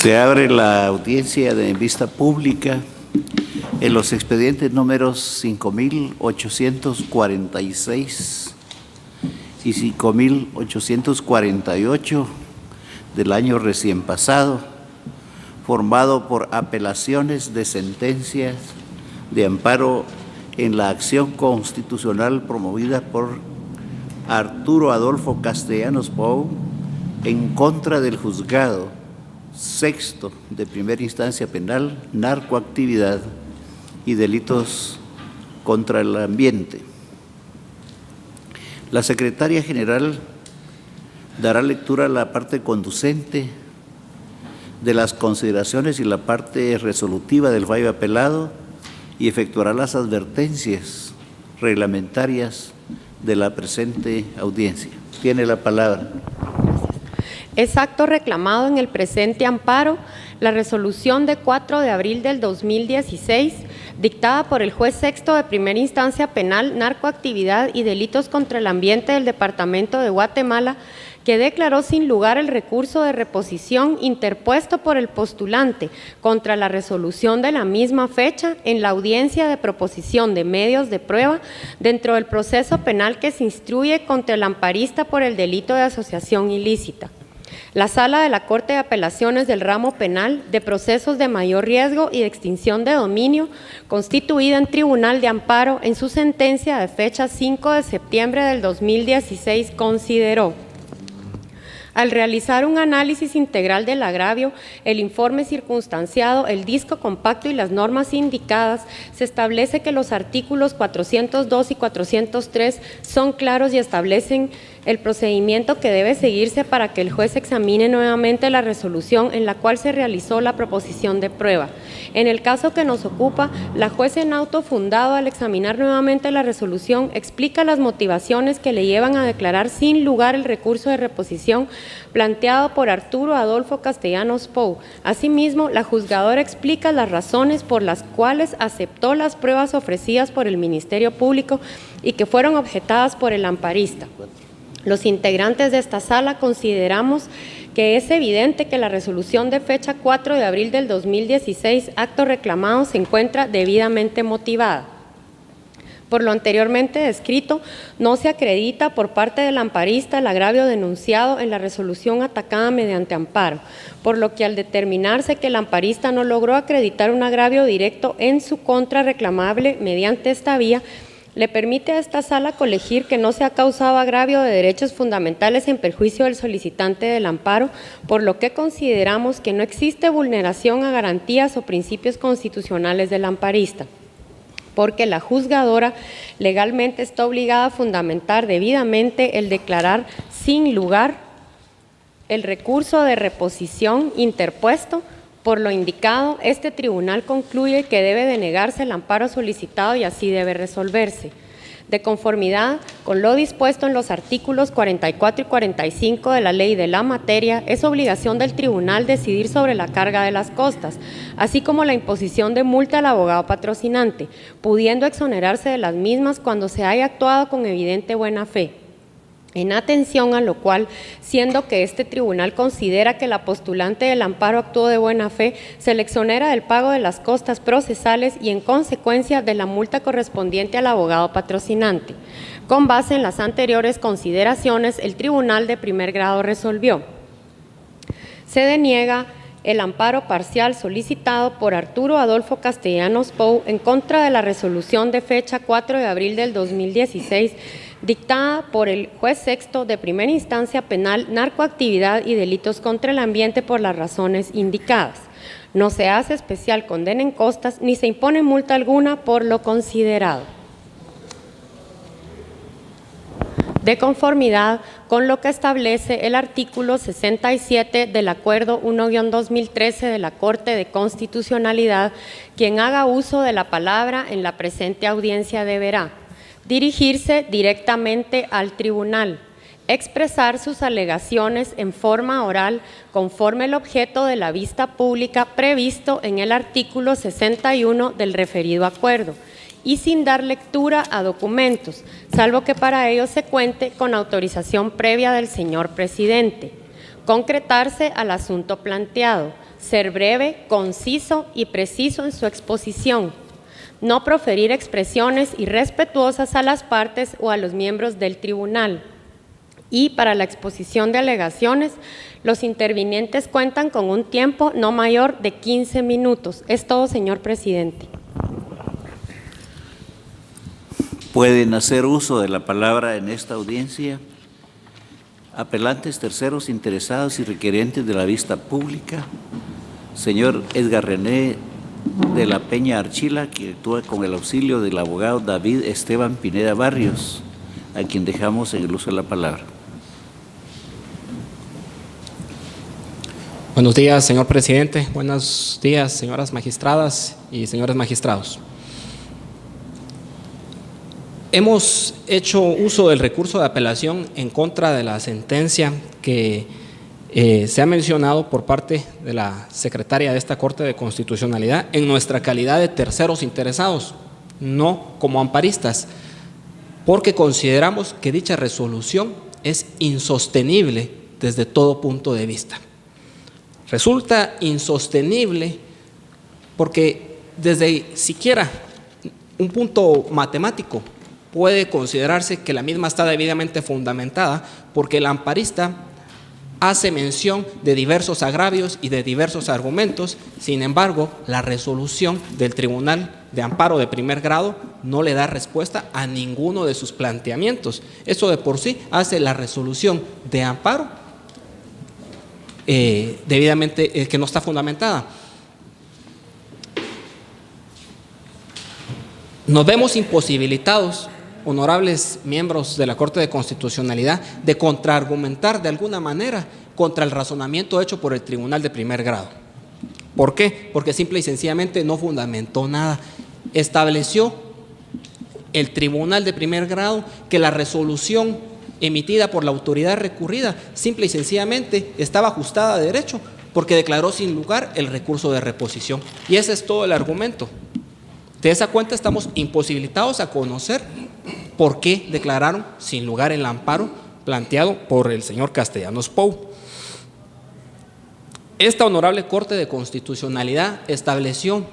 Se abre la audiencia de vista pública en los expedientes números 5.846 y 5.848 del año recién pasado, formado por apelaciones de sentencias de amparo en la acción constitucional promovida por Arturo Adolfo Castellanos Pou en contra del juzgado sexto de primera instancia penal, narcoactividad y delitos contra el ambiente. La secretaria general dará lectura a la parte conducente de las consideraciones y la parte resolutiva del fallo apelado y efectuará las advertencias reglamentarias de la presente audiencia. Tiene la palabra. Es acto reclamado en el presente amparo la resolución de 4 de abril del 2016, dictada por el juez sexto de primera instancia penal, narcoactividad y delitos contra el ambiente del Departamento de Guatemala, que declaró sin lugar el recurso de reposición interpuesto por el postulante contra la resolución de la misma fecha en la audiencia de proposición de medios de prueba dentro del proceso penal que se instruye contra el amparista por el delito de asociación ilícita. La Sala de la Corte de Apelaciones del Ramo Penal de Procesos de Mayor Riesgo y de Extinción de Dominio, constituida en Tribunal de Amparo en su sentencia de fecha 5 de septiembre del 2016, consideró: al realizar un análisis integral del agravio, el informe circunstanciado, el disco compacto y las normas indicadas, se establece que los artículos 402 y 403 son claros y establecen el procedimiento que debe seguirse para que el juez examine nuevamente la resolución en la cual se realizó la proposición de prueba. En el caso que nos ocupa, la juez en auto fundado, al examinar nuevamente la resolución, explica las motivaciones que le llevan a declarar sin lugar el recurso de reposición planteado por Arturo Adolfo Castellanos Pou. Asimismo, la juzgadora explica las razones por las cuales aceptó las pruebas ofrecidas por el Ministerio Público y que fueron objetadas por el amparista. Los integrantes de esta sala consideramos que es evidente que la resolución de fecha 4 de abril del 2016, acto reclamado, se encuentra debidamente motivada. Por lo anteriormente descrito, no se acredita por parte del amparista el agravio denunciado en la resolución atacada mediante amparo, por lo que al determinarse que el amparista no logró acreditar un agravio directo en su contra reclamable mediante esta vía, le permite a esta sala colegir que no se ha causado agravio de derechos fundamentales en perjuicio del solicitante del amparo, por lo que consideramos que no existe vulneración a garantías o principios constitucionales del amparista, porque la juzgadora legalmente está obligada a fundamentar debidamente el declarar sin lugar el recurso de reposición interpuesto. Por lo indicado, este tribunal concluye que debe denegarse el amparo solicitado y así debe resolverse. De conformidad con lo dispuesto en los artículos 44 y 45 de la ley de la materia, es obligación del tribunal decidir sobre la carga de las costas, así como la imposición de multa al abogado patrocinante, pudiendo exonerarse de las mismas cuando se haya actuado con evidente buena fe. En atención a lo cual, siendo que este tribunal considera que la postulante del amparo actuó de buena fe, se le exonera del pago de las costas procesales y en consecuencia de la multa correspondiente al abogado patrocinante. Con base en las anteriores consideraciones, el tribunal de primer grado resolvió: se deniega el amparo parcial solicitado por Arturo Adolfo Castellanos Pou en contra de la resolución de fecha 4 de abril del 2016, dictada por el juez sexto de primera instancia penal, narcoactividad y delitos contra el ambiente por las razones indicadas. No se hace especial condena en costas ni se impone multa alguna por lo considerado. De conformidad con lo que establece el artículo 67 del Acuerdo 1-2013 de la Corte de Constitucionalidad, quien haga uso de la palabra en la presente audiencia deberá dirigirse directamente al tribunal, expresar sus alegaciones en forma oral conforme el objeto de la vista pública previsto en el artículo 61 del referido acuerdo y sin dar lectura a documentos, salvo que para ello se cuente con autorización previa del señor presidente. Concretarse al asunto planteado, ser breve, conciso y preciso en su exposición, no proferir expresiones irrespetuosas a las partes o a los miembros del tribunal. Y para la exposición de alegaciones, los intervinientes cuentan con un tiempo no mayor de 15 minutos. Es todo, señor presidente. Pueden hacer uso de la palabra en esta audiencia apelantes, terceros, interesados y requerientes de la vista pública. Señor Edgar René de la Peña Archila, que actúa con el auxilio del abogado David Esteban Pineda Barrios, a quien dejamos en el uso de la palabra. Buenos días, señor presidente. Buenos días, señoras magistradas y señores magistrados. Hemos hecho uso del recurso de apelación en contra de la sentencia que se ha mencionado por parte de la secretaria de esta Corte de Constitucionalidad en nuestra calidad de terceros interesados, no como amparistas, porque consideramos que dicha resolución es insostenible desde todo punto de vista. Resulta insostenible porque desde siquiera un punto matemático puede considerarse que la misma está debidamente fundamentada, porque el amparista hace mención de diversos agravios y de diversos argumentos. Sin embargo, la resolución del Tribunal de Amparo de primer grado no le da respuesta a ninguno de sus planteamientos. Eso de por sí hace la resolución de amparo debidamente que no está fundamentada. Nos vemos imposibilitados, honorables miembros de la Corte de Constitucionalidad, de contraargumentar de alguna manera contra el razonamiento hecho por el Tribunal de primer grado. ¿Por qué? Porque simple y sencillamente no fundamentó nada. Estableció el Tribunal de primer grado que la resolución emitida por la autoridad recurrida simple y sencillamente estaba ajustada a derecho, porque declaró sin lugar el recurso de reposición. Y ese es todo el argumento. De esa cuenta estamos imposibilitados a conocer por qué declararon sin lugar el amparo planteado por el señor Castellanos Pou. Esta honorable Corte de Constitucionalidad estableció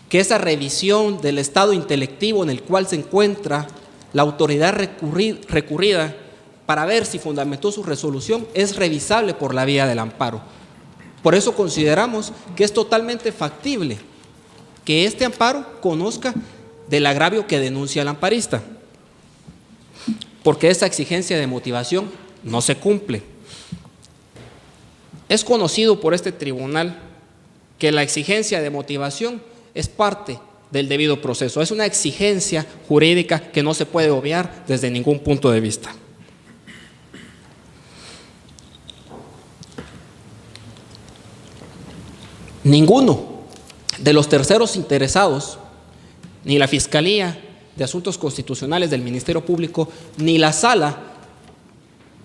que esa revisión del estado intelectivo en el cual se encuentra la autoridad recurrida para ver si fundamentó su resolución es revisable por la vía del amparo. Por eso consideramos que es totalmente factible que este amparo conozca del agravio que denuncia el amparista, porque esa exigencia de motivación no se cumple. Es conocido por este tribunal que la exigencia de motivación es parte del debido proceso, es una exigencia jurídica que no se puede obviar desde ningún punto de vista. Ninguno de los terceros interesados, ni la Fiscalía de Asuntos Constitucionales del Ministerio Público, ni la Sala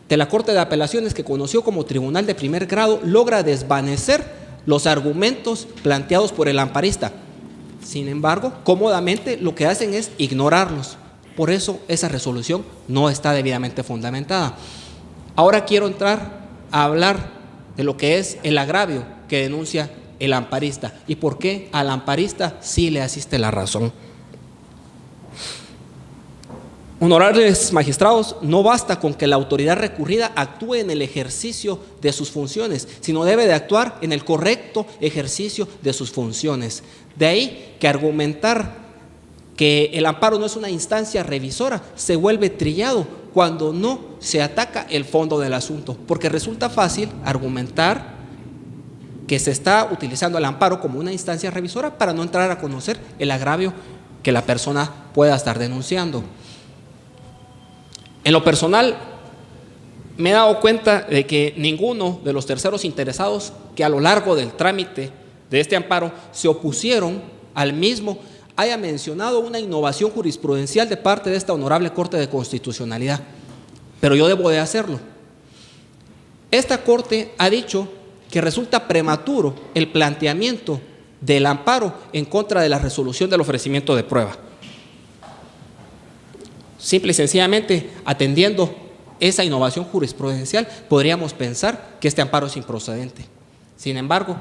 de la Corte de Apelaciones, que conoció como Tribunal de primer grado, logra desvanecer los argumentos planteados por el amparista. Sin embargo, cómodamente lo que hacen es ignorarlos. Por eso esa resolución no está debidamente fundamentada. Ahora quiero entrar a hablar de lo que es el agravio que denuncia el amparista y por qué al amparista sí le asiste la razón. Honorables magistrados, no basta con que la autoridad recurrida actúe en el ejercicio de sus funciones, sino debe de actuar en el correcto ejercicio de sus funciones. De ahí que argumentar que el amparo no es una instancia revisora se vuelve trillado cuando no se ataca el fondo del asunto, porque resulta fácil argumentar que se está utilizando el amparo como una instancia revisora para no entrar a conocer el agravio que la persona pueda estar denunciando. En lo personal, me he dado cuenta de que ninguno de los terceros interesados que a lo largo del trámite de este amparo se opusieron al mismo haya mencionado una innovación jurisprudencial de parte de esta honorable Corte de Constitucionalidad, pero yo debo de hacerlo. Esta Corte ha dicho que resulta prematuro el planteamiento del amparo en contra de la resolución del ofrecimiento de prueba. Simple y sencillamente, atendiendo esa innovación jurisprudencial, podríamos pensar que este amparo es improcedente. Sin embargo,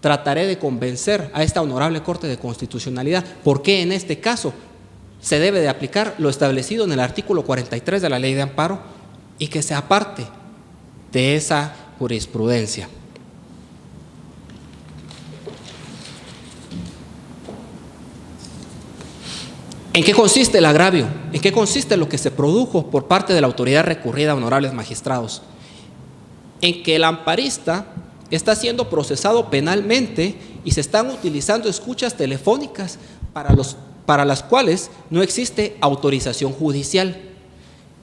trataré de convencer a esta honorable Corte de Constitucionalidad por qué en este caso se debe de aplicar lo establecido en el artículo 43 de la Ley de Amparo y que se aparte de esa jurisprudencia. ¿En qué consiste el agravio? ¿En qué consiste lo que se produjo por parte de la autoridad recurrida, honorables magistrados? En que el amparista está siendo procesado penalmente y se están utilizando escuchas telefónicas para las cuales no existe autorización judicial.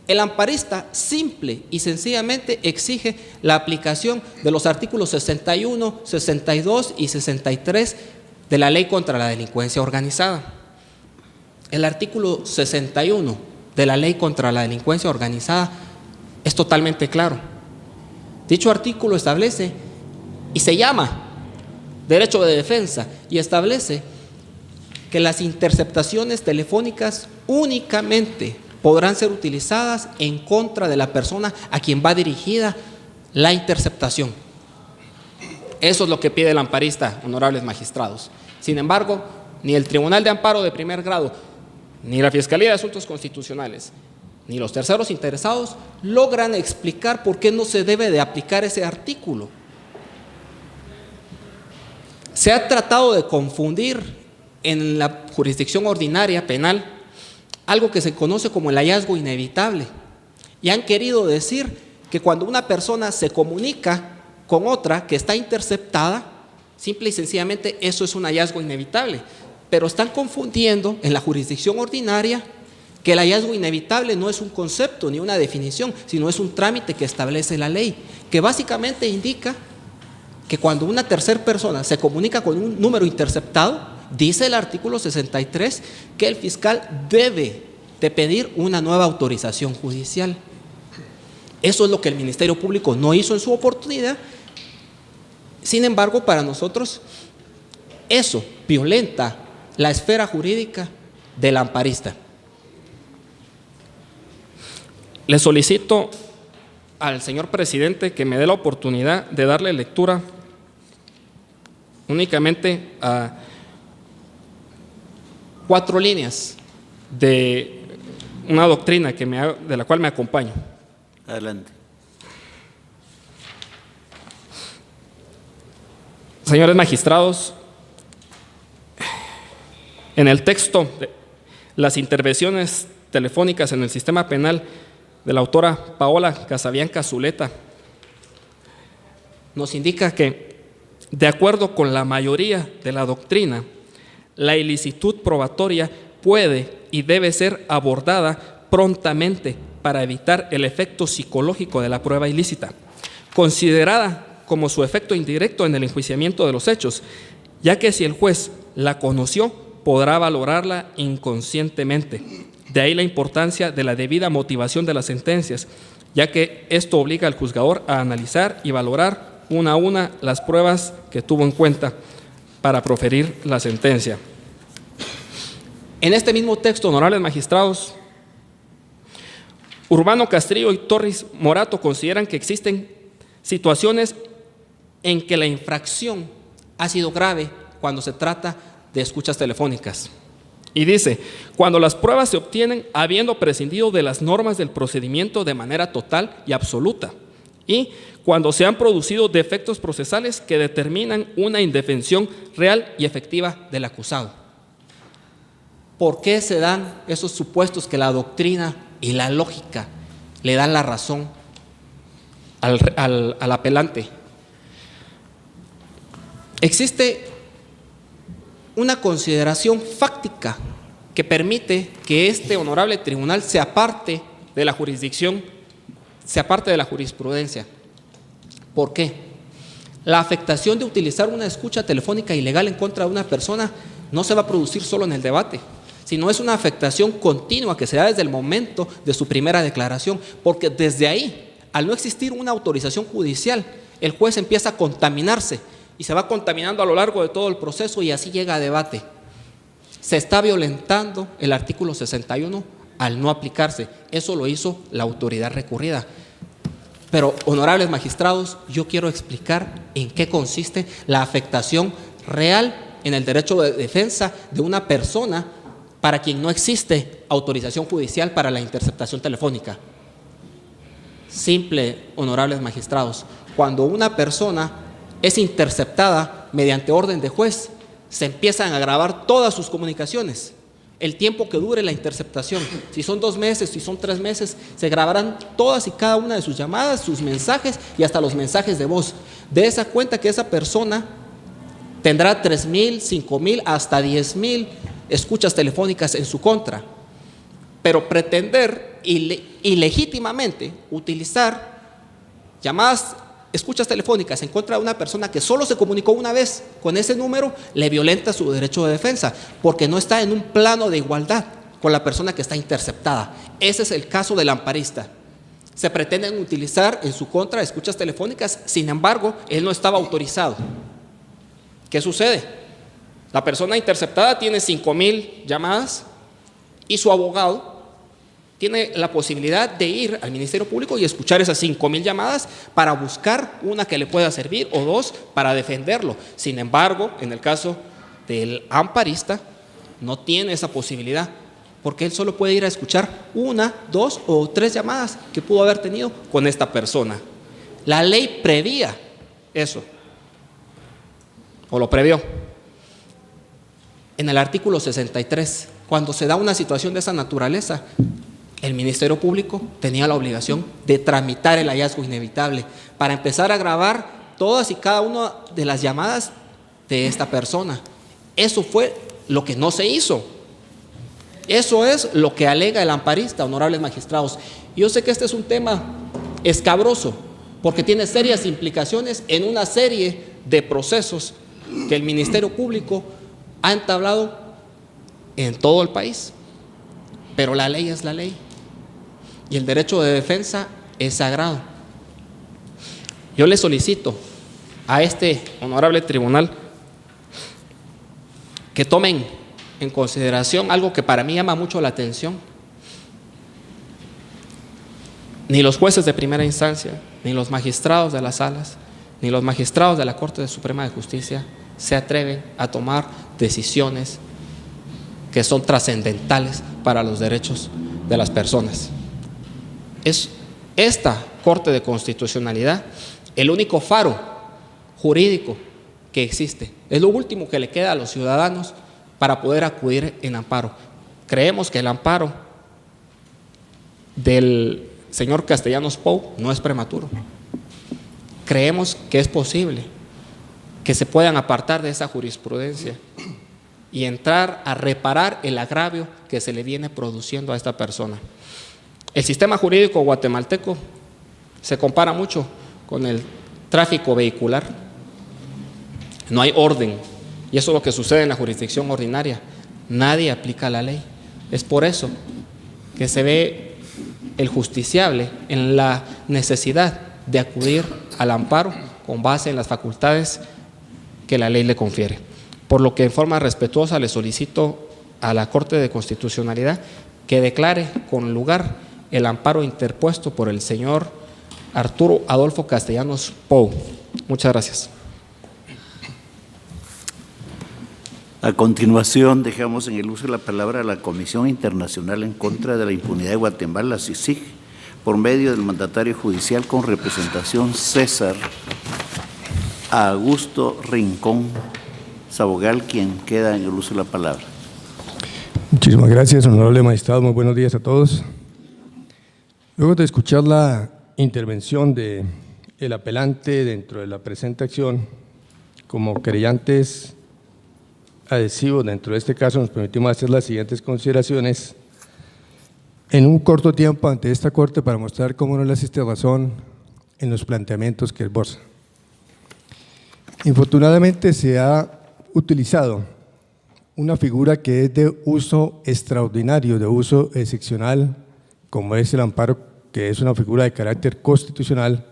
El amparista simple y sencillamente exige la aplicación de los artículos 61, 62 y 63 de la Ley contra la Delincuencia Organizada. El artículo 61 de la Ley contra la Delincuencia Organizada es totalmente claro. Dicho artículo establece y se llama derecho de defensa y establece que las interceptaciones telefónicas únicamente podrán ser utilizadas en contra de la persona a quien va dirigida la interceptación. Eso es lo que pide el amparista, honorables magistrados. Sin embargo, ni el Tribunal de Amparo de primer grado, ni la Fiscalía de Asuntos Constitucionales, ni los terceros interesados logran explicar por qué no se debe de aplicar ese artículo. Se ha tratado de confundir en la jurisdicción ordinaria penal algo que se conoce como el hallazgo inevitable y han querido decir que cuando una persona se comunica con otra que está interceptada, simple y sencillamente eso es un hallazgo inevitable, pero están confundiendo en la jurisdicción ordinaria que el hallazgo inevitable no es un concepto ni una definición, sino es un trámite que establece la ley, que básicamente indica que cuando una tercera persona se comunica con un número interceptado, dice el artículo 63 que el fiscal debe de pedir una nueva autorización judicial. Eso es lo que el Ministerio Público no hizo en su oportunidad. Sin embargo, para nosotros eso violenta la esfera jurídica del amparista. Le solicito al señor presidente que me dé la oportunidad de darle lectura únicamente a 4 líneas de una doctrina de la cual me acompaño. Adelante. Señores magistrados, en el texto de las intervenciones telefónicas en el sistema penal de la autora Paola Casabianca Zuleta, nos indica que, de acuerdo con la mayoría de la doctrina, la ilicitud probatoria puede y debe ser abordada prontamente para evitar el efecto psicológico de la prueba ilícita, considerada como su efecto indirecto en el enjuiciamiento de los hechos, ya que si el juez la conoció, podrá valorarla inconscientemente. De ahí la importancia de la debida motivación de las sentencias, ya que esto obliga al juzgador a analizar y valorar una a una las pruebas que tuvo en cuenta para proferir la sentencia. En este mismo texto, honorables magistrados, Urbano Castrillo y Torres Morato consideran que existen situaciones en que la infracción ha sido grave cuando se trata de escuchas telefónicas. Y dice, cuando las pruebas se obtienen habiendo prescindido de las normas del procedimiento de manera total y absoluta, y cuando se han producido defectos procesales que determinan una indefensión real y efectiva del acusado. ¿Por qué se dan esos supuestos que la doctrina y la lógica le dan la razón al apelante? Existe una consideración fáctica que permite que este honorable tribunal se aparte de la jurisdicción, se aparte de la jurisprudencia. ¿Por qué? La afectación de utilizar una escucha telefónica ilegal en contra de una persona no se va a producir solo en el debate, sino es una afectación continua que se da desde el momento de su primera declaración, porque desde ahí, al no existir una autorización judicial, el juez empieza a contaminarse y se va contaminando a lo largo de todo el proceso y así llega a debate. Se está violentando el artículo 61 al no aplicarse. Eso lo hizo la autoridad recurrida. Pero, honorables magistrados, yo quiero explicar en qué consiste la afectación real en el derecho de defensa de una persona para quien no existe autorización judicial para la interceptación telefónica. Simple, honorables magistrados, cuando una persona es interceptada mediante orden de juez, se empiezan a grabar todas sus comunicaciones. El tiempo que dure la interceptación, si son 2 meses, si son 3 meses, se grabarán todas y cada una de sus llamadas, sus mensajes y hasta los mensajes de voz. De esa cuenta que esa persona tendrá 3,000, 5,000, hasta 10,000 escuchas telefónicas en su contra. Pero pretender ilegítimamente utilizar llamadas, escuchas telefónicas en contra de una persona que solo se comunicó una vez con ese número, le violenta su derecho de defensa, porque no está en un plano de igualdad con la persona que está interceptada. Ese es el caso del amparista. Se pretenden utilizar en su contra escuchas telefónicas, sin embargo, él no estaba autorizado. ¿Qué sucede? La persona interceptada tiene 5,000 llamadas y su abogado tiene la posibilidad de ir al Ministerio Público y escuchar esas 5,000 llamadas para buscar una que le pueda servir o 2 para defenderlo. Sin embargo, en el caso del amparista, no tiene esa posibilidad, porque él solo puede ir a escuchar 1, 2 o 3 llamadas que pudo haber tenido con esta persona. La ley prevía eso, o lo previó. En el artículo 63, cuando se da una situación de esa naturaleza, el Ministerio Público tenía la obligación de tramitar el hallazgo inevitable para empezar a grabar todas y cada una de las llamadas de esta persona. Eso fue lo que no se hizo. Eso es lo que alega el amparista, honorables magistrados. Yo sé que este es un tema escabroso, porque tiene serias implicaciones en una serie de procesos que el Ministerio Público ha entablado en todo el país. Pero la ley es la ley. Y el derecho de defensa es sagrado. Yo le solicito a este honorable tribunal que tomen en consideración algo que para mí llama mucho la atención. Ni los jueces de primera instancia, ni los magistrados de las salas, ni los magistrados de la Corte Suprema de Justicia se atreven a tomar decisiones que son trascendentales para los derechos de las personas. Es esta Corte de Constitucionalidad el único faro jurídico que existe. Es lo último que le queda a los ciudadanos para poder acudir en amparo. Creemos que el amparo del señor Castellanos Pou no es prematuro. Creemos que es posible que se puedan apartar de esa jurisprudencia y entrar a reparar el agravio que se le viene produciendo a esta persona. El sistema jurídico guatemalteco se compara mucho con el tráfico vehicular. No hay orden, y eso es lo que sucede en la jurisdicción ordinaria. Nadie aplica la ley. Es por eso que se ve el justiciable en la necesidad de acudir al amparo con base en las facultades que la ley le confiere. Por lo que en forma respetuosa le solicito a la Corte de Constitucionalidad que declare con lugar el amparo interpuesto por el señor Arturo Adolfo Castellanos Pou. Muchas gracias. A continuación, dejamos en el uso de la palabra a la Comisión Internacional en contra de la Impunidad de Guatemala, CICIG, por medio del mandatario judicial con representación César Augusto Rincón Sabogal, quien queda en el uso de la palabra. Muchísimas gracias, honorable magistrado. Muy buenos días a todos. Luego de escuchar la intervención del apelante dentro de la presente acción, como querellantes adhesivos dentro de este caso, nos permitimos hacer las siguientes consideraciones en un corto tiempo ante esta Corte para mostrar cómo no le asiste razón en los planteamientos que esboza. Infortunadamente se ha utilizado una figura que es de uso extraordinario, de uso excepcional, como es el amparo, que es una figura de carácter constitucional,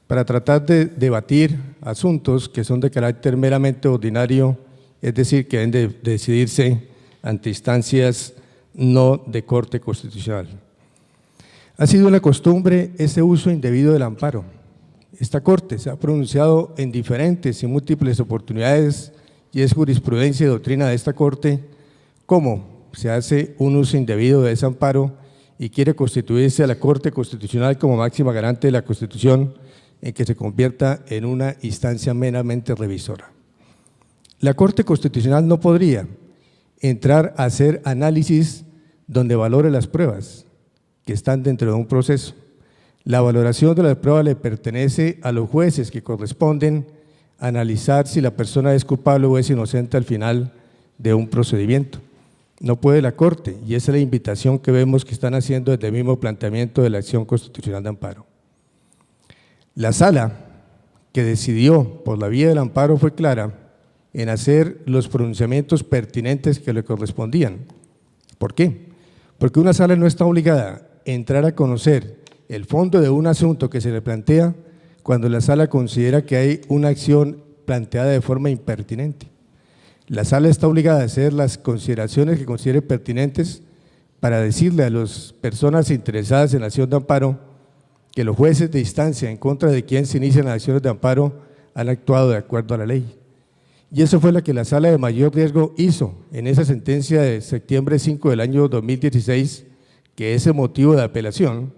para tratar de debatir asuntos que son de carácter meramente ordinario, es decir, que deben de decidirse ante instancias no de corte constitucional. Ha sido una costumbre ese uso indebido del amparo. Esta Corte se ha pronunciado en diferentes y múltiples oportunidades y es jurisprudencia y doctrina de esta Corte cómo se hace un uso indebido de ese amparo y quiere constituirse a la Corte Constitucional como máxima garante de la Constitución en que se convierta en una instancia meramente revisora. La Corte Constitucional no podría entrar a hacer análisis donde valore las pruebas que están dentro de un proceso. La valoración de las pruebas le pertenece a los jueces que corresponden a analizar si la persona es culpable o es inocente al final de un procedimiento. No puede la Corte, y esa es la invitación que vemos que están haciendo desde el mismo planteamiento de la acción constitucional de amparo. La sala que decidió por la vía del amparo fue clara en hacer los pronunciamientos pertinentes que le correspondían. ¿Por qué? Porque una sala no está obligada a entrar a conocer el fondo de un asunto que se le plantea cuando la sala considera que hay una acción planteada de forma impertinente. La sala está obligada a hacer las consideraciones que considere pertinentes para decirle a las personas interesadas en la acción de amparo que los jueces de instancia en contra de quien se inician las acciones de amparo han actuado de acuerdo a la ley. Y eso fue lo que la sala de mayor riesgo hizo en esa sentencia de septiembre 5 del año 2016, que es el motivo de apelación,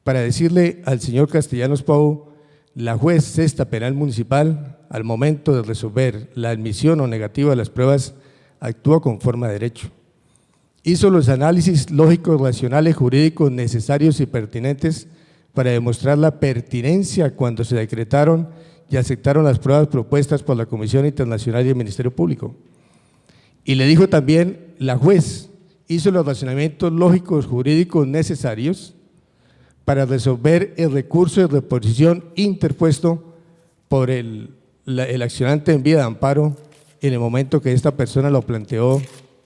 para decirle al señor Castellanos Pou, la juez sexta penal municipal, al momento de resolver la admisión o negativa de las pruebas, actúa conforme a derecho. Hizo los análisis lógicos, racionales, jurídicos necesarios y pertinentes para demostrar la pertinencia cuando se decretaron y aceptaron las pruebas propuestas por la Comisión Internacional y el Ministerio Público. Y le dijo también, la juez hizo los razonamientos lógicos, jurídicos necesarios para resolver el recurso de reposición interpuesto por el accionante en vía de amparo en el momento que esta persona lo planteó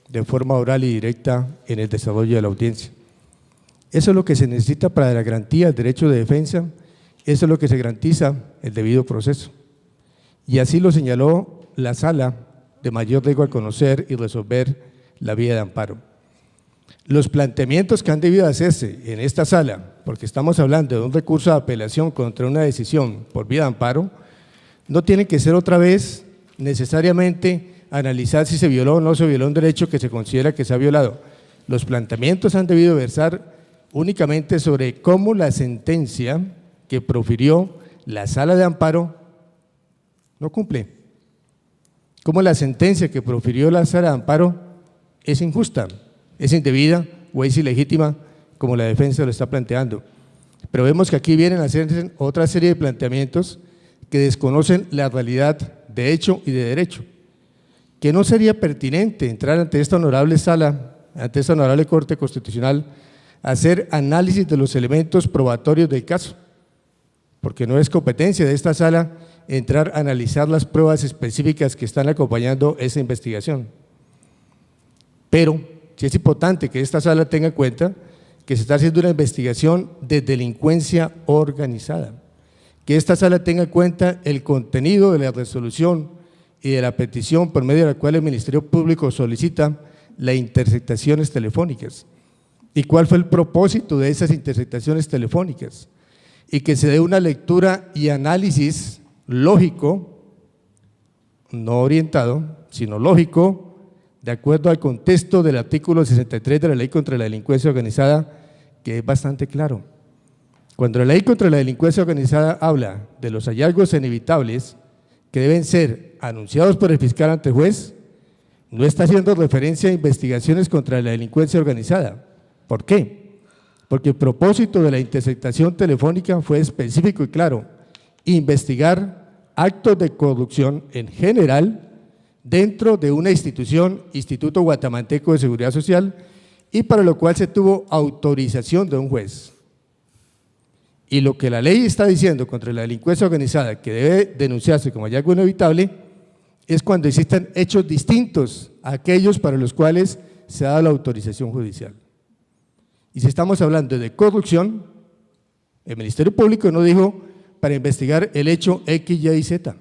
de forma oral y directa en el desarrollo de la audiencia. Eso es lo que se necesita para la garantía del derecho de defensa, eso es lo que se garantiza el debido proceso. Y así lo señaló la sala de mayor riesgo al conocer y resolver la vía de amparo. Los planteamientos que han debido hacerse en esta sala, porque estamos hablando de un recurso de apelación contra una decisión por vía de amparo, no tienen que ser otra vez necesariamente analizar si se violó o no se violó un derecho que se considera que se ha violado. Los planteamientos han debido versar únicamente sobre cómo la sentencia que profirió la sala de amparo no cumple, cómo la sentencia que profirió la sala de amparo es injusta, es indebida o es ilegítima, como la defensa lo está planteando. Pero vemos que aquí vienen a hacer otra serie de planteamientos que desconocen la realidad de hecho y de derecho, que no sería pertinente entrar ante esta honorable sala, ante esta honorable Corte Constitucional, a hacer análisis de los elementos probatorios del caso, porque no es competencia de esta sala entrar a analizar las pruebas específicas que están acompañando esa investigación. Pero sí es importante que esta sala tenga en cuenta que se está haciendo una investigación de delincuencia organizada, que esta sala tenga en cuenta el contenido de la resolución y de la petición por medio de la cual el Ministerio Público solicita las interceptaciones telefónicas y cuál fue el propósito de esas interceptaciones telefónicas y que se dé una lectura y análisis lógico, no orientado, sino lógico, de acuerdo al contexto del artículo 63 de la Ley contra la Delincuencia Organizada, que es bastante claro. Cuando la Ley contra la Delincuencia Organizada habla de los hallazgos inevitables que deben ser anunciados por el fiscal ante el juez, no está haciendo referencia a investigaciones contra la delincuencia organizada. ¿Por qué? Porque el propósito de la interceptación telefónica fue específico y claro: investigar actos de corrupción en general dentro de una institución, Instituto Guatemalteco de Seguridad Social, y para lo cual se tuvo autorización de un juez. Y lo que la ley está diciendo contra la delincuencia organizada, que debe denunciarse como hallazgo inevitable, es cuando existan hechos distintos a aquellos para los cuales se ha dado la autorización judicial. Y si estamos hablando de corrupción, el Ministerio Público no dijo para investigar el hecho X, Y y Z.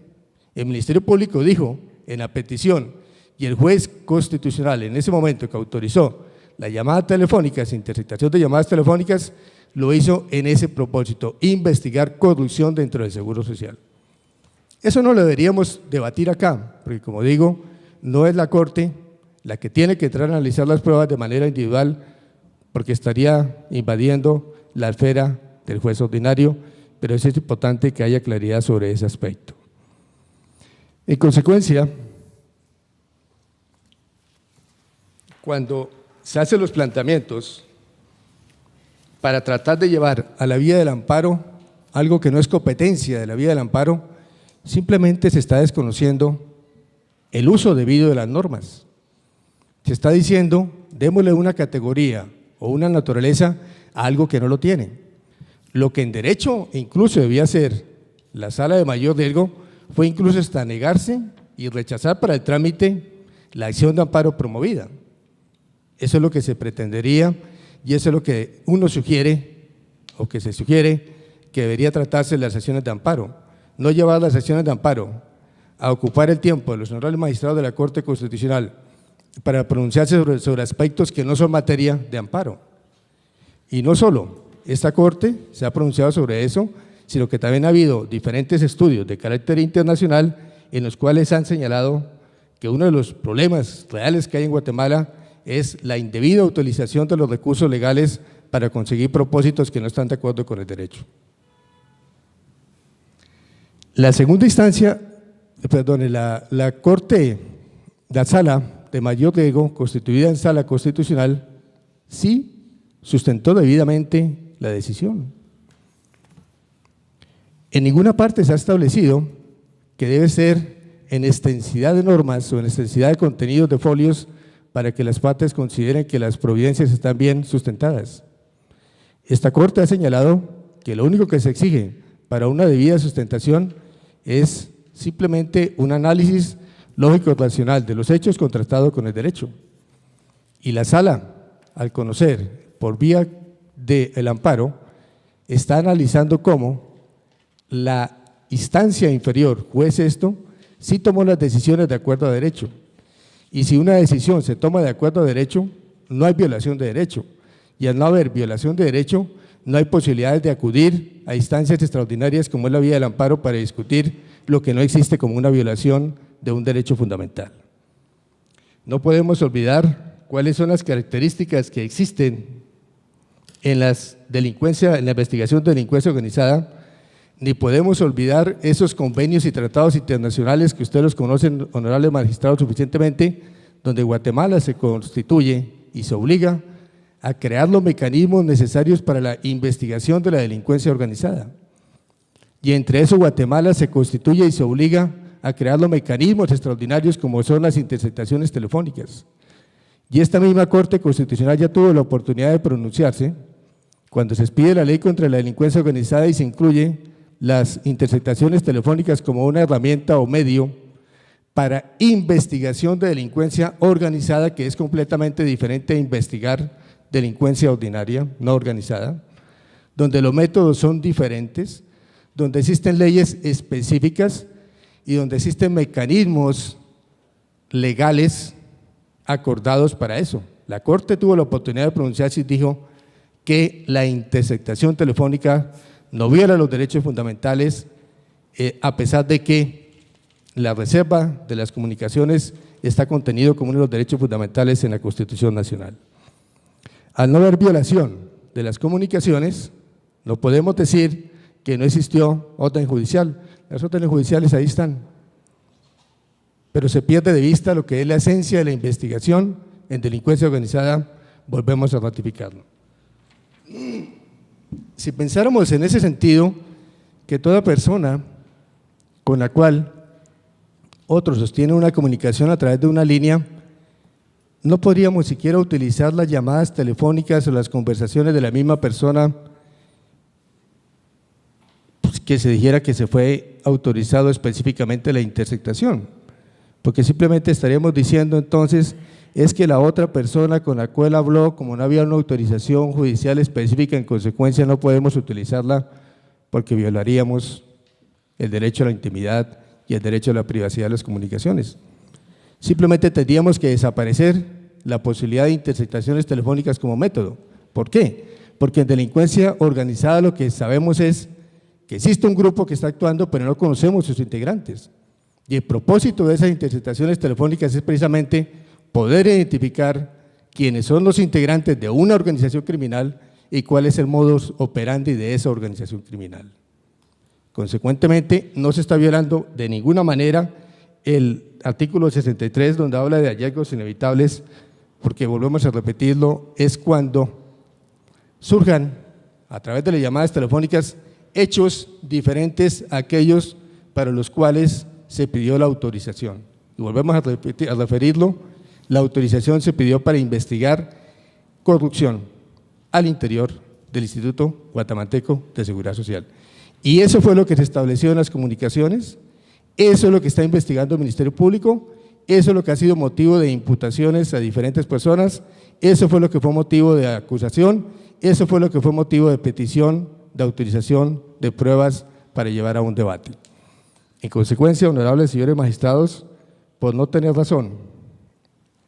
El Ministerio Público dijo en la petición, y el juez constitucional en ese momento que autorizó las llamadas telefónicas, interceptación de llamadas telefónicas, lo hizo en ese propósito, investigar corrupción dentro del Seguro Social. Eso no lo deberíamos debatir acá, porque como digo, no es la Corte la que tiene que entrar a analizar las pruebas de manera individual, porque estaría invadiendo la esfera del juez ordinario, pero es importante que haya claridad sobre ese aspecto. En consecuencia, cuando se hacen los planteamientos para tratar de llevar a la vía del amparo algo que no es competencia de la vía del amparo, simplemente se está desconociendo el uso debido de las normas. Se está diciendo, démosle una categoría o una naturaleza a algo que no lo tiene. Lo que en derecho incluso debía ser la sala de mayor riesgo fue incluso hasta negarse y rechazar para el trámite la acción de amparo promovida. Eso es lo que se pretendería y eso es lo que uno sugiere o que se sugiere que debería tratarse en las acciones de amparo. No llevar las acciones de amparo a ocupar el tiempo de los honorables magistrados de la Corte Constitucional para pronunciarse sobre aspectos que no son materia de amparo. Y no solo esta Corte se ha pronunciado sobre eso, sino que también ha habido diferentes estudios de carácter internacional en los cuales han señalado que uno de los problemas reales que hay en Guatemala es la indebida utilización de los recursos legales para conseguir propósitos que no están de acuerdo con el derecho. La segunda instancia, la Corte, la Sala de Mayor Riesgo, constituida en Sala Constitucional, sí sustentó debidamente la decisión. En ninguna parte se ha establecido que debe ser en extensidad de normas o en extensidad de contenidos de folios para que las partes consideren que las providencias están bien sustentadas. Esta Corte ha señalado que lo único que se exige para una debida sustentación es simplemente un análisis lógico-racional de los hechos contrastado con el derecho. Y la Sala, al conocer por vía del amparo, está analizando cómo la instancia inferior, juez esto, sí tomó las decisiones de acuerdo a derecho. Y si una decisión se toma de acuerdo a derecho, no hay violación de derecho. Y al no haber violación de derecho, no hay posibilidades de acudir a instancias extraordinarias como es la vía del amparo para discutir lo que no existe como una violación de un derecho fundamental. No podemos olvidar cuáles son las características que existen en la investigación de delincuencia organizada, ni podemos olvidar esos convenios y tratados internacionales que ustedes los conocen, honorables magistrados, suficientemente, donde Guatemala se constituye y se obliga a crear los mecanismos necesarios para la investigación de la delincuencia organizada. Y entre eso Guatemala se constituye y se obliga a crear los mecanismos extraordinarios como son las interceptaciones telefónicas. Y esta misma Corte Constitucional ya tuvo la oportunidad de pronunciarse cuando se expide la ley contra la delincuencia organizada y se incluye las interceptaciones telefónicas como una herramienta o medio para investigación de delincuencia organizada, que es completamente diferente a investigar delincuencia ordinaria, no organizada, donde los métodos son diferentes, donde existen leyes específicas y donde existen mecanismos legales acordados para eso. La Corte tuvo la oportunidad de pronunciarse y dijo que la interceptación telefónica no viola los derechos fundamentales, a pesar de que la reserva de las comunicaciones está contenido como uno de los derechos fundamentales en la Constitución Nacional. Al no haber violación de las comunicaciones, no podemos decir que no existió orden judicial. Las órdenes judiciales ahí están, pero se pierde de vista lo que es la esencia de la investigación en delincuencia organizada. Volvemos a ratificarlo. Si pensáramos en ese sentido, que toda persona con la cual otro sostiene una comunicación a través de una línea, no podríamos siquiera utilizar las llamadas telefónicas o las conversaciones de la misma persona, pues, que se dijera que se fue autorizado específicamente la interceptación, porque simplemente estaríamos diciendo entonces es que la otra persona con la cual habló, como no había una autorización judicial específica, en consecuencia no podemos utilizarla porque violaríamos el derecho a la intimidad y el derecho a la privacidad de las comunicaciones. Simplemente tendríamos que desaparecer la posibilidad de interceptaciones telefónicas como método. ¿Por qué? Porque en delincuencia organizada lo que sabemos es que existe un grupo que está actuando, pero no conocemos sus integrantes. Y el propósito de esas interceptaciones telefónicas es precisamente poder identificar quiénes son los integrantes de una organización criminal y cuál es el modus operandi de esa organización criminal. Consecuentemente, no se está violando de ninguna manera el artículo 63, donde habla de hallazgos inevitables, porque volvemos a repetirlo, es cuando surjan a través de las llamadas telefónicas hechos diferentes a aquellos para los cuales se pidió la autorización. Y volvemos a referirlo, la autorización se pidió para investigar corrupción al interior del Instituto Guatemalteco de Seguridad Social. Y eso fue lo que se estableció en las comunicaciones, eso es lo que está investigando el Ministerio Público, eso es lo que ha sido motivo de imputaciones a diferentes personas, eso fue lo que fue motivo de acusación, eso fue lo que fue motivo de petición de autorización de pruebas para llevar a un debate. En consecuencia, honorables señores magistrados, por no tener razón,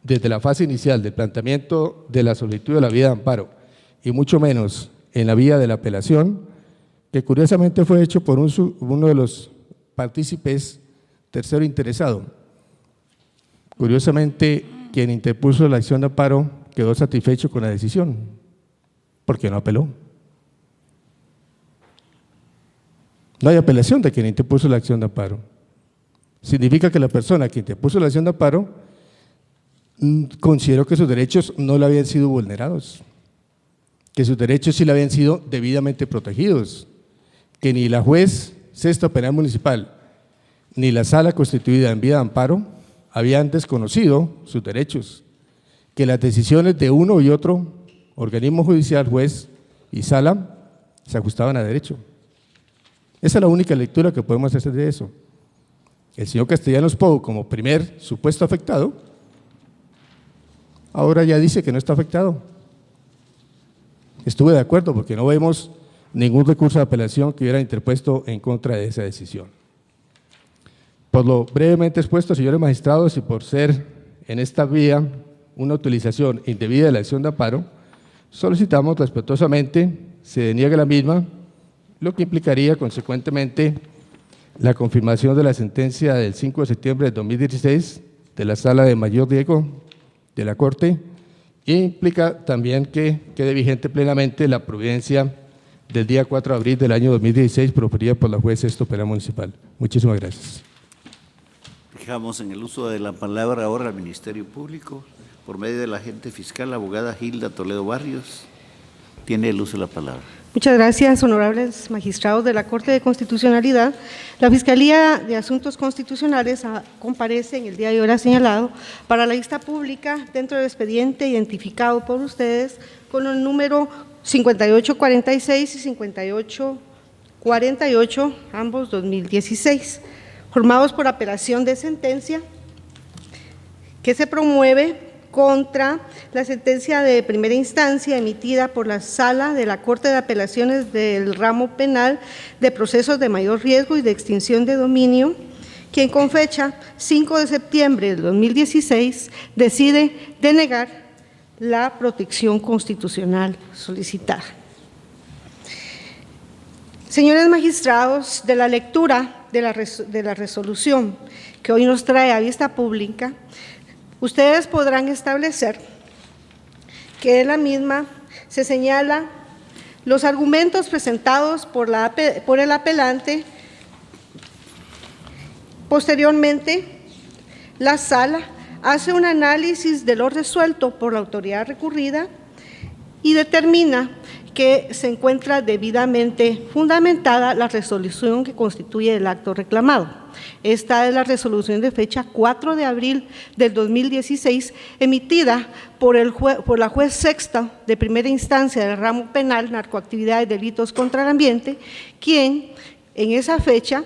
desde la fase inicial del planteamiento de la solicitud de la vía de amparo y mucho menos en la vía de la apelación, que curiosamente fue hecho por uno de los partícipes tercero interesado. Curiosamente, quien interpuso la acción de amparo quedó satisfecho con la decisión, porque no apeló. No hay apelación de quien interpuso la acción de amparo. Significa que la persona que interpuso la acción de amparo consideró que sus derechos no le habían sido vulnerados, que sus derechos sí le habían sido debidamente protegidos, que ni la juez sexta penal municipal ni la sala constituida en vía de amparo habían desconocido sus derechos, que las decisiones de uno y otro organismo judicial, juez y sala, se ajustaban a derecho. Esa es la única lectura que podemos hacer de eso. El señor Castellanos Pou, como primer supuesto afectado, ahora ya dice que no está afectado. Estuve de acuerdo porque no vemos ningún recurso de apelación que hubiera interpuesto en contra de esa decisión. Por lo brevemente expuesto, señores magistrados, y por ser en esta vía una utilización indebida de la acción de amparo, solicitamos respetuosamente se deniegue la misma, lo que implicaría consecuentemente la confirmación de la sentencia del 5 de septiembre de 2016 de la Sala de Mayor Riesgo de la Corte, e implica también que quede vigente plenamente la providencia del día 4 de abril del año 2016 proferida por la juez sexto penal municipal. Muchísimas gracias. Dejamos en el uso de la palabra ahora al Ministerio Público, por medio de la agente fiscal, la abogada Hilda Toledo Barrios. Tiene el uso de la palabra. Muchas gracias, honorables magistrados de la Corte de Constitucionalidad. La Fiscalía de Asuntos Constitucionales comparece en el día de hoy señalado para la vista pública dentro del expediente identificado por ustedes con el número 5846 y 5848, ambos 2016, formados por apelación de sentencia que se promueve contra la sentencia de primera instancia emitida por la Sala de la Corte de Apelaciones del Ramo Penal de Procesos de Mayor Riesgo y de Extinción de Dominio, quien con fecha 5 de septiembre de 2016 decide denegar la protección constitucional solicitada. Señores magistrados, de la lectura de la resolución que hoy nos trae a vista pública, ustedes podrán establecer que en la misma se señala los argumentos presentados por el apelante. Posteriormente, la Sala hace un análisis de lo resuelto por la autoridad recurrida y determina que se encuentra debidamente fundamentada la resolución que constituye el acto reclamado. Esta es la resolución de fecha 4 de abril del 2016, emitida por la juez sexta de primera instancia del ramo penal, narcoactividad y delitos contra el ambiente, quien en esa fecha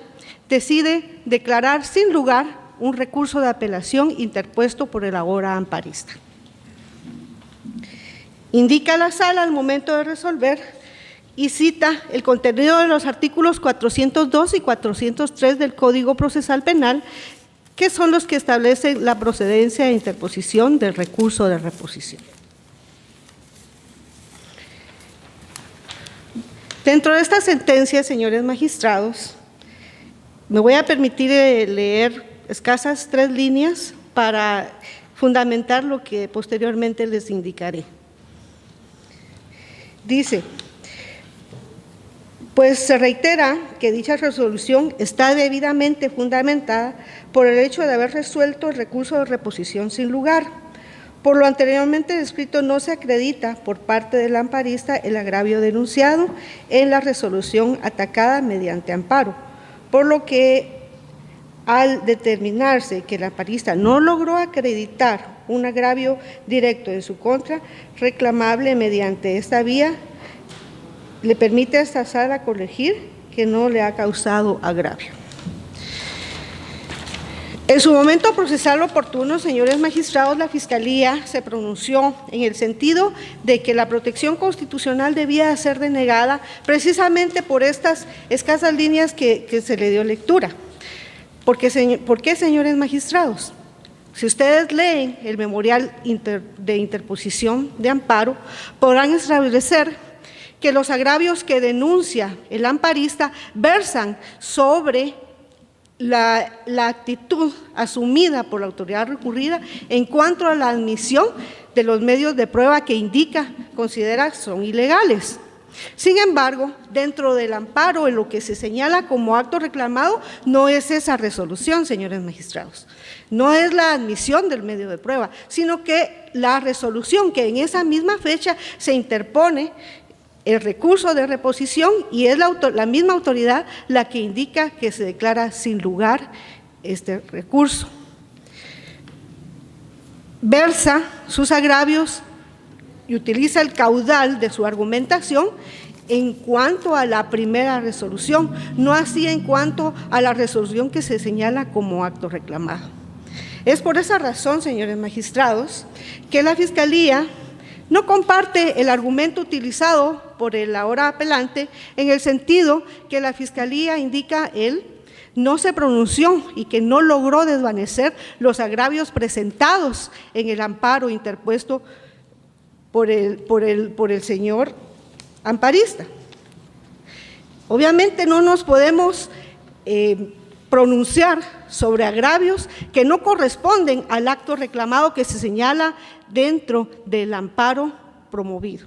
decide declarar sin lugar un recurso de apelación interpuesto por el ahora amparista. Indica la Sala al momento de resolver y cita el contenido de los artículos 402 y 403 del Código Procesal Penal, que son los que establecen la procedencia e interposición del recurso de reposición. Dentro de esta sentencia, señores magistrados, me voy a permitir leer escasas 3 líneas para fundamentar lo que posteriormente les indicaré. Dice: pues se reitera que dicha resolución está debidamente fundamentada por el hecho de haber resuelto el recurso de reposición sin lugar. Por lo anteriormente descrito, no se acredita por parte del amparista el agravio denunciado en la resolución atacada mediante amparo, por lo que al determinarse que el amparista no logró acreditar un agravio directo en su contra, reclamable mediante esta vía, le permite a esta sala corregir que no le ha causado agravio. En su momento procesal oportuno, señores magistrados, la Fiscalía se pronunció en el sentido de que la protección constitucional debía ser denegada precisamente por estas escasas líneas que se le dio lectura. ¿Por qué, señores magistrados? Si ustedes leen el memorial de interposición de amparo, podrán establecer que los agravios que denuncia el amparista versan sobre la actitud asumida por la autoridad recurrida en cuanto a la admisión de los medios de prueba que considera son ilegales. Sin embargo, dentro del amparo, en lo que se señala como acto reclamado, no es esa resolución, señores magistrados. No es la admisión del medio de prueba, sino que la resolución que en esa misma fecha se interpone el recurso de reposición y es la misma autoridad la que indica que se declara sin lugar este recurso. Versa sus agravios y utiliza el caudal de su argumentación en cuanto a la primera resolución, no así en cuanto a la resolución que se señala como acto reclamado. Es por esa razón, señores magistrados, que la Fiscalía no comparte el argumento utilizado por el ahora apelante en el sentido que la Fiscalía indica él no se pronunció y que no logró desvanecer los agravios presentados en el amparo interpuesto por el señor amparista. Obviamente no nos podemos pronunciar sobre agravios que no corresponden al acto reclamado que se señala dentro del amparo promovido.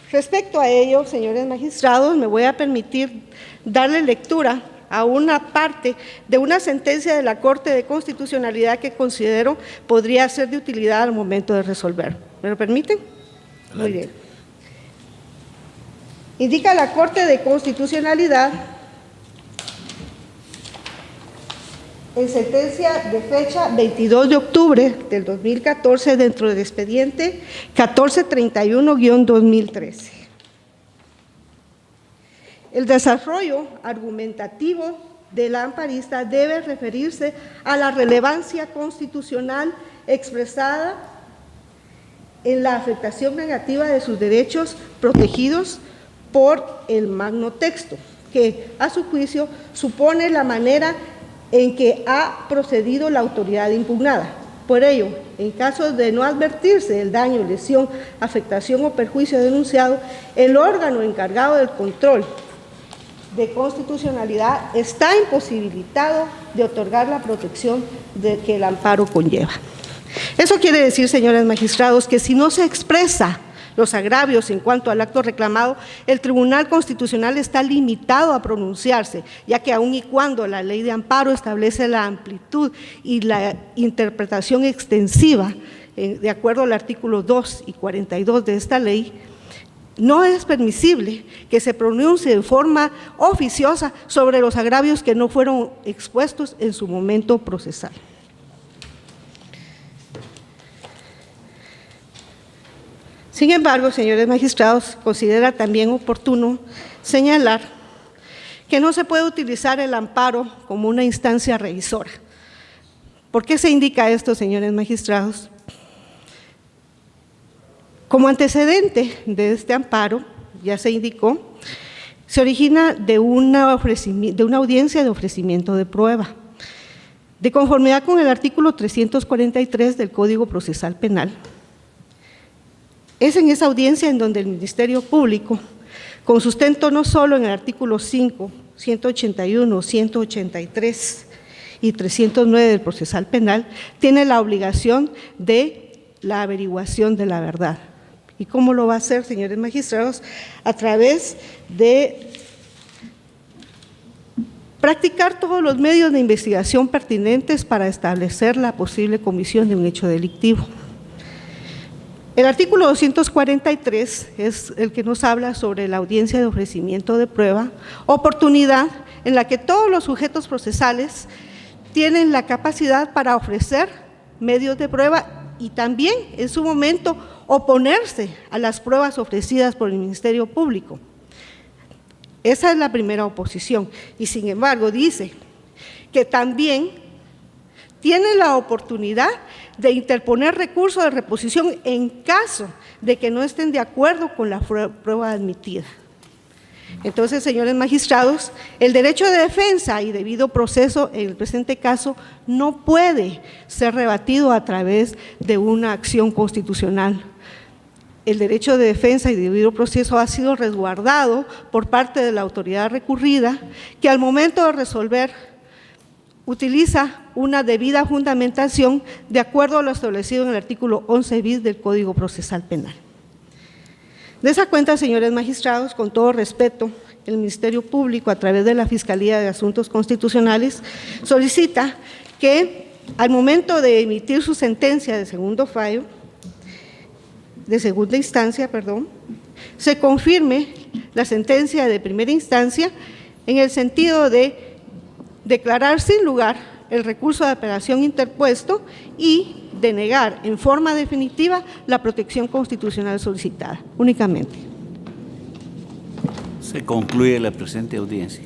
Respecto a ello, señores magistrados, me voy a permitir darle lectura a una parte de una sentencia de la Corte de Constitucionalidad que considero podría ser de utilidad al momento de resolver. ¿Me lo permiten? Muy bien. Indica la Corte de Constitucionalidad en sentencia de fecha 22 de octubre del 2014 dentro del expediente 1431-2013. El desarrollo argumentativo del amparista debe referirse a la relevancia constitucional expresada en la afectación negativa de sus derechos protegidos por el magno texto, que a su juicio supone la manera en que ha procedido la autoridad impugnada. Por ello, en caso de no advertirse el daño, lesión, afectación o perjuicio denunciado, el órgano encargado del control de constitucionalidad está imposibilitado de otorgar la protección que el amparo conlleva. Eso quiere decir, señores magistrados, que si no se expresa los agravios en cuanto al acto reclamado, el Tribunal Constitucional está limitado a pronunciarse, ya que aun y cuando la ley de amparo establece la amplitud y la interpretación extensiva, de acuerdo al artículo 2 y 42 de esta ley, no es permisible que se pronuncie de forma oficiosa sobre los agravios que no fueron expuestos en su momento procesal. Sin embargo, señores magistrados, considera también oportuno señalar que no se puede utilizar el amparo como una instancia revisora. ¿Por qué se indica esto, señores magistrados? Como antecedente de este amparo, ya se indicó, se origina de una audiencia de ofrecimiento de prueba. De conformidad con el artículo 343 del Código Procesal Penal, Es en esa audiencia en donde el Ministerio Público, con sustento no solo en el artículo 5, 181, 183 y 309 del procesal penal, tiene la obligación de la averiguación de la verdad. ¿Y cómo lo va a hacer, señores magistrados? A través de practicar todos los medios de investigación pertinentes para establecer la posible comisión de un hecho delictivo. El artículo 243 es el que nos habla sobre la audiencia de ofrecimiento de prueba, oportunidad en la que todos los sujetos procesales tienen la capacidad para ofrecer medios de prueba y también, en su momento, oponerse a las pruebas ofrecidas por el Ministerio Público. Esa es la primera oposición. Y sin embargo, dice que también tiene la oportunidad de interponer recurso de reposición en caso de que no estén de acuerdo con la prueba admitida. Entonces, señores magistrados, el derecho de defensa y debido proceso en el presente caso no puede ser rebatido a través de una acción constitucional. El derecho de defensa y debido proceso ha sido resguardado por parte de la autoridad recurrida, que al momento de resolver utiliza una debida fundamentación de acuerdo a lo establecido en el artículo 11 bis del Código Procesal Penal. De esa cuenta, señores magistrados, con todo respeto, el Ministerio Público, a través de la Fiscalía de Asuntos Constitucionales, solicita que al momento de emitir su sentencia de segunda instancia, se confirme la sentencia de primera instancia en el sentido de declarar sin lugar el recurso de apelación interpuesto y denegar en forma definitiva la protección constitucional solicitada, únicamente. Se concluye la presente audiencia.